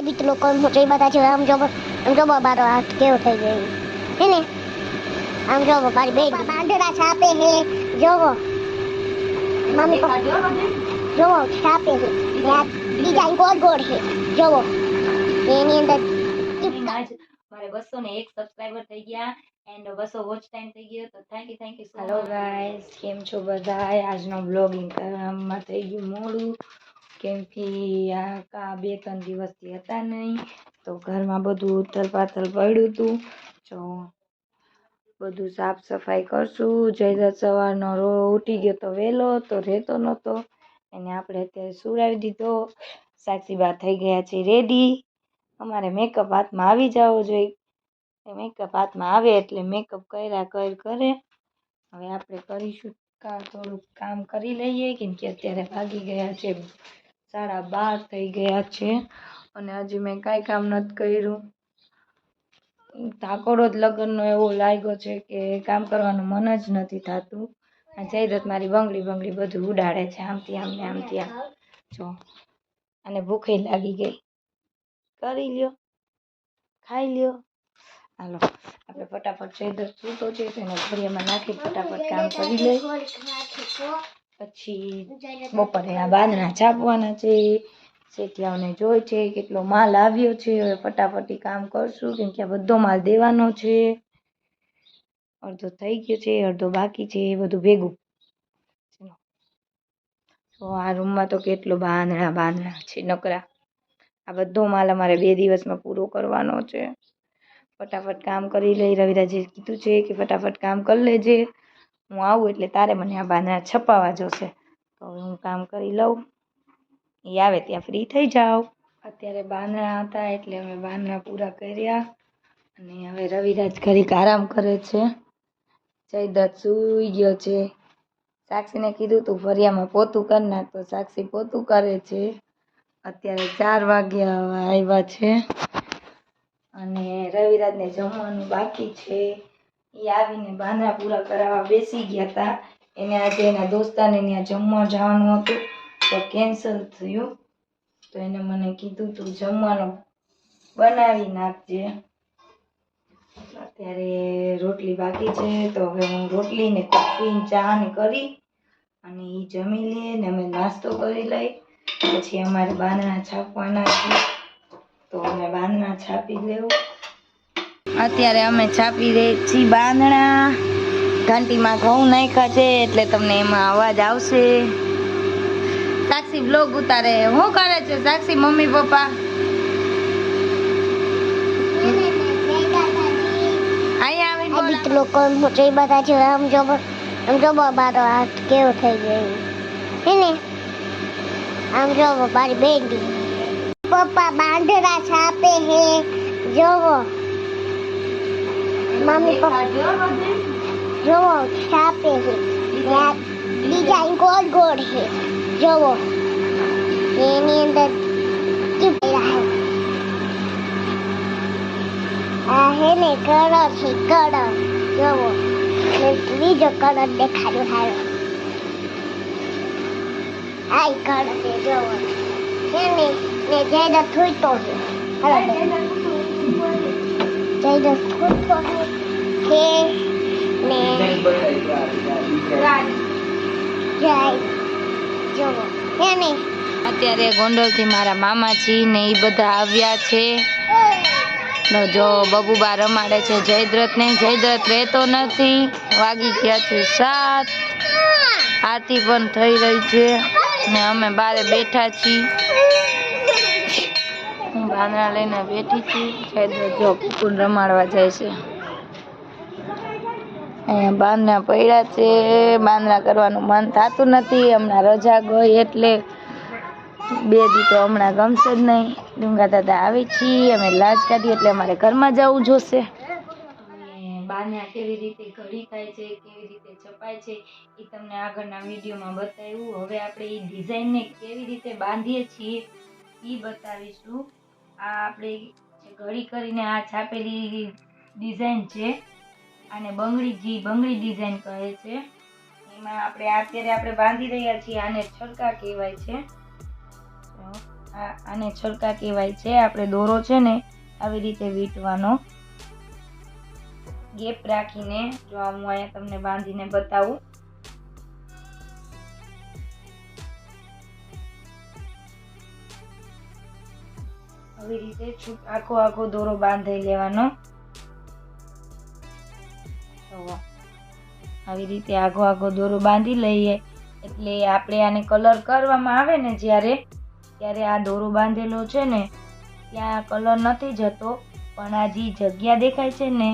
આદિત લોકો મોટી બધા છે આમ જો બારો હાથ કેવો થઈ ગયો હે ને આમ જો મારી બેન બાંધરા છાપે હે જોવો મમ્મી જોવો છાપે હે ડિઝાઇન ગોળ હે જોવો એની અંદર મારે 201 સબસ્ક્રાઇબર થઈ ગયા એન્ડ 200 વોચ ટાઈમ થઈ ગયો તો thank you so hello guys, કેમ છો બધા? આજનો બ્લોગિંગ કરવામાં થઈ ગયું મોડું કેમ કે આ 2-3 દિવસથી હતા નહીં તો ઘરમાં બધું ઉથલ-પાથલ પડ્યું હતું. જો બધું સાફ સફાઈ કરશું. જયદત્ત સવારનો ઉઠી ગયો તો વહેલો તો રહેતો નહોતો એને આપણે અત્યારે સુરાવી દીધો. સાક્ષીબા થઈ ગયા છે રેડી. અમારે મેકઅપ હાથમાં આવી જવો જોઈએ. મેકઅપ હાથમાં આવે એટલે મેકઅપ કર્યા કરે. હવે આપણે કરીશું થોડુંક કામ કરી લઈએ કેમ કે અત્યારે વાગી ગયા છે 12:30 થઈ ગયા છે અને હજી મેં કાંઈ કામ નથી કર્યું. ધાકોડો જ લગ્નનો એવો લાગ્યો છે કે કામ કરવાનું મન જ નથી થતું. આ જયદત્ત મારી બંગડી બધું ઉડાડે છે આમથી આમ ને આમથી આમ. જો અને ભૂખે લાગી ગઈ. કરી લ્યો, ખાઈ લ્યો. હાલો આપણે ફટાફટ જયદત્ત સૂતો છે તો એને ઘડિયામાં નાખી ફટાફટ કામ કરી લઈ. પછી બપોરે આ બાંધણા છાપવાના છે. શેઠિયાઓને જોઈ છે કેટલો માલ આવ્યો છે. હવે ફટાફટ કામ કરશું કેમ કે આ બધો માલ દેવાનો છે. અડધો થઈ ગયો છે, અડધો બાકી છે, એ બધું ભેગું. તો આ રૂમમાં તો કેટલો બાંધણા છે નકરા. આ બધો માલ અમારે 2 દિવસમાં પૂરો કરવાનો છે. ફટાફટ કામ કરી લઈ. રવિરાજે કીધું છે કે ફટાફટ કામ કરી લેજે, હું આવું એટલે તારે મને આ બાંધણા છપાવવા જોશે. તો હવે હું કામ કરી લઉં, એ આવે ત્યાં ફ્રી થઈ જાઓ. અત્યારે બાંધણા હતા એટલે અમે બાંધણા પૂરા કર્યા અને હવે રવિરાજ ઘડીક આરામ કરે છે. જયદત્ત સૂઈ ગયો છે. સાક્ષીને કીધું તું ફરિયામાં પોતું કરી નાખ તો સાક્ષી પોતું કરે છે. અત્યારે 4 વાગ્યા આવ્યા છે અને રવિરાજને જમવાનું બાકી છે. એ આવીને બાંધણા પૂરા કરાવવા બેસી ગયા હતા. એને આજે એના દોસ્તાને ત્યાં જમવા જવાનું હતું તો કેન્સલ થયું. તો એને મને કીધું તું જમવાનું બનાવી નાખજે. અત્યારે રોટલી બાકી છે તો હવે હું રોટલી ને કોફી ને ચા ને કરી અને એ જમી લે ને અમે નાસ્તો કરી લઈ. પછી અમારે બાંધણા છાપવાના છે તો અમે બાંધણા છાપી લેવું. અત્યારે અમે છાપી રહી છીએ બાંધણા. ઘંટીમાં ઘઉં નાખ્યા છે એટલે તમને એમાં અવાજ આવશે. સાક્ષી બ્લોગ ઉતારે. શું કરે છે સાક્ષી મમ્મી પપ્પા? આદિત લોકો મોટી બધા છે આમ જો બારો હાથ કેવો થઈ ગયો હે ને આમ જો મારી બેન પપ્પા બાંધરા છાપે હે જોવો મમ્મી પપ્પા જોવો છાપે હે ડિઝાઇન ગોળ હે જોવો એની અંદર આ હે ને કલર છે કલર જોવો બીજો કલર દેખાડ્યો હારો આઈ કલર છે જોવો હે ને જયદત્ત થૂતો છે જયદત્ત થૂતો છે ને જય જોવો હે ને અત્યારે ગોંડલથી મારા મામા છી ને એ બધા આવ્યા છે. જો બબુબા રમાડે છે જયદ્રથ ને. જયદ્રથ રહેતો નથી. વાગી ગયા છે 7. આરતી પણ થઈ રહી છે ને અમે બારે બેઠા છીએ. હું બાંધણા લઈને બેઠી છું. જયદ્રથ જો કુકુન રમાડવા જાય છે. અહીંયા બાંધણા પડ્યા છે. બાંધણા કરવાનું મન થતું નથી. હમણાં રજા ગઈ એટલે 2 દી તો હમણાં ગમશે જ નહીં. ડુંગા દાદા આવી છીએ અમે લાજ કાઢી એટલે અમારે ઘરમાં જવું જોશે. બાંધણા કેવી રીતે ઘડી થાય છે, કેવી રીતે છપાય છે એ તમને આગળના વિડીયોમાં બતાવ્યું. હવે આપણે એ ડિઝાઇનને કેવી રીતે બાંધીએ છીએ એ બતાવીશું. આ આપણે ઘડી કરીને આ છાપેલી ડિઝાઇન છે. આને બંગડી ડિઝાઇન કહે છે. એમાં અત્યારે આપણે બાંધી રહ્યા છીએ. આને છડકા કહેવાય છે. આને છડકા કહેવાય છે. આપણે દોરો છે ને આવી રીતે વીંટવાનો, ગેપ રાખીને. જો હું અહીંયા તમને બાંધીને બતાવું. આવી રીતે આખો આખો દોરો બાંધી લેવાનો. આવી રીતે આખો આખો દોરો બાંધી લઈએ એટલે આપણે આને કલર કરવામાં આવે ને ત્યારે આ દોરો બાંધેલો છે ને ત્યાં કલર નથી જતો, પણ આ જે જગ્યા દેખાય છે ને,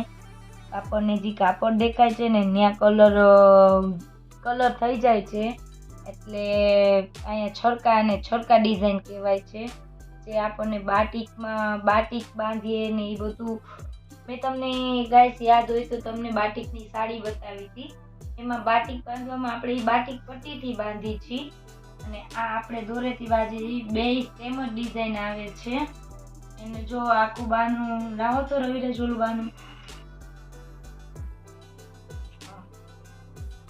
આપણને જે કાપડ દેખાય છે ને ત્યાં કલર થઈ જાય છે. એટલે અહીંયા છડકા ડિઝાઇન કહેવાય છે, જે આપણને બાટિક બાંધીએ ને એ બધું. મેં તમને ગાઈસ યાદ હોય તો તમને બાટિકની સાડી બતાવી હતી. એમાં બાટિક બાંધવામાં આપણે બાટિક પટ્ટીથી બાંધી છીએ, અને આ આપણે દોરેથી બાંધી. બે સેમ જ ડિઝાઇન આવે છે. એને જો આખું બાંધવું લાવો તો રવિરાજ ઓલું બાંધવું.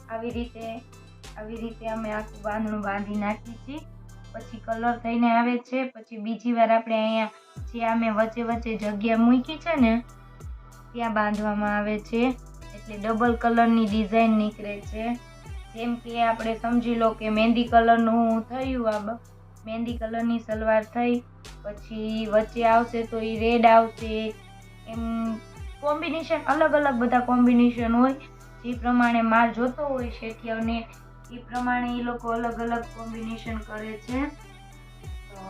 આવી રીતે અમે આખું બાંધણું બાંધી નાખીએ છીએ. પછી કલર થઈને આવે છે. પછી બીજી વાર આપણે અહીંયા જે અમે વચ્ચે જગ્યા મૂકી છે ને ત્યાં બાંધવામાં આવે છે, એટલે ડબલ કલરની ડિઝાઇન નીકળે છે. જેમ કે આપણે સમજી લો કે મહેંદી કલરનું થયું, મહેંદી કલરની સલવાર થઈ, પછી વચ્ચે આવશે તો એ રેડ આવશે. એમ કોમ્બિનેશન અલગ બધા કોમ્બિનેશન હોય. જે પ્રમાણે માલ જોતો હોય શેઠિયાઓને એ પ્રમાણે એ લોકો અલગ કોમ્બિનેશન કરે છે. તો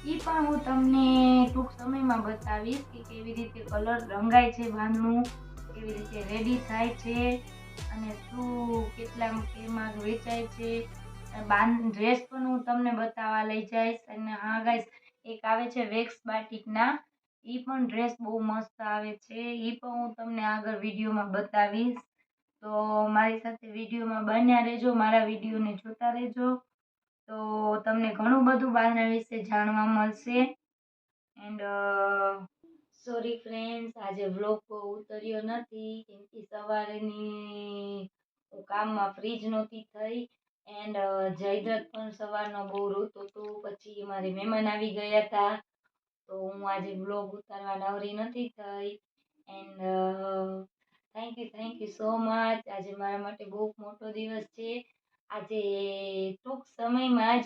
એ પણ હું તમને ટૂંક સમયમાં બતાવીશ કે કેવી રીતે કલર રંગાય છે, બાંધણું કેવી રીતે રેડી થાય છે, અને કેટલામાં વેચાય છે. ડ્રેસ પણ હું તમને બતાવવા લઈ જઈશ. અને હા ગાઈસ, એક આવે છે વેક્સ બાટિકના, એ પણ ડ્રેસ બહુ મસ્ત આવે છે. એ પણ હું તમને આગળ વિડીયોમાં બતાવીશ. તો મારી સાથે વિડીયોમાં બન્યા રહેજો, મારા વિડીયોને જોતા રહેજો. તો તમને ઘણું બધું બાંધણા વિશે જાણવા મળશે. એન્ડ સોરી ફ્રેન્ડ્સ, આજે વ્લોગ ઉતર્યો નથી કેમ કે સવારની હું કામમાં ફ્રી જ નહોતી થઈ. એન્ડ જયદ્રથ પણ સવારનો બહુ રોતો હતો. પછી મારે મહેમાન આવી ગયા હતા, તો હું આજે વ્લોગ ઉતારવા નવરી નથી થઈ. And thank you so much. આજે મારા માટે બહુ મોટો દિવસ છે. આજે ટૂંક સમયમાં જ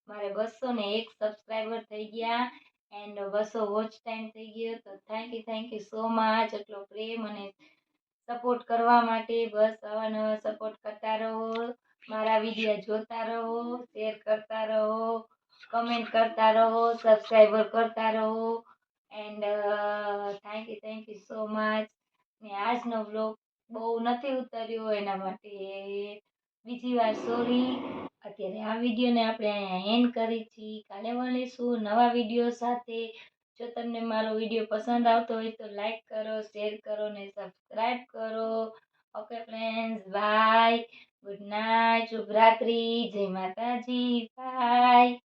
મારે 201 સબસ્ક્રાઈબર થઈ ગયા, એન્ડ 200 વોચ ટાઈમ થઈ ગયો. તો થેન્ક યુ સો મચ. એટલો પ્રેમ અને સપોર્ટ કરવા માટે. બસ નવા સપોર્ટ કરતા રહો, મારા વિડીયો જોતા રહો, શેર કરતા રહો, કમેન્ટ કરતા રહો, સબસ્ક્રાઈબર કરતા રહો. And thank you so much. ને આજનો વ્લોગ બહુ નથી ઉતર્યો એના માટે બીજી વાર સોરી. અત્યારે આ વિડીયોને આપણે અહીંયા એન્ડ કરી છીએ. કાલે મળીશું નવા વિડીયો સાથે. જો તમને મારો વિડીયો પસંદ આવતો હોય તો લાઈક કરો, શેર કરો ને સબસ્ક્રાઈબ કરો. Okay friends, bye, good night, શુભરાત્રી, જય માતાજી, બાય.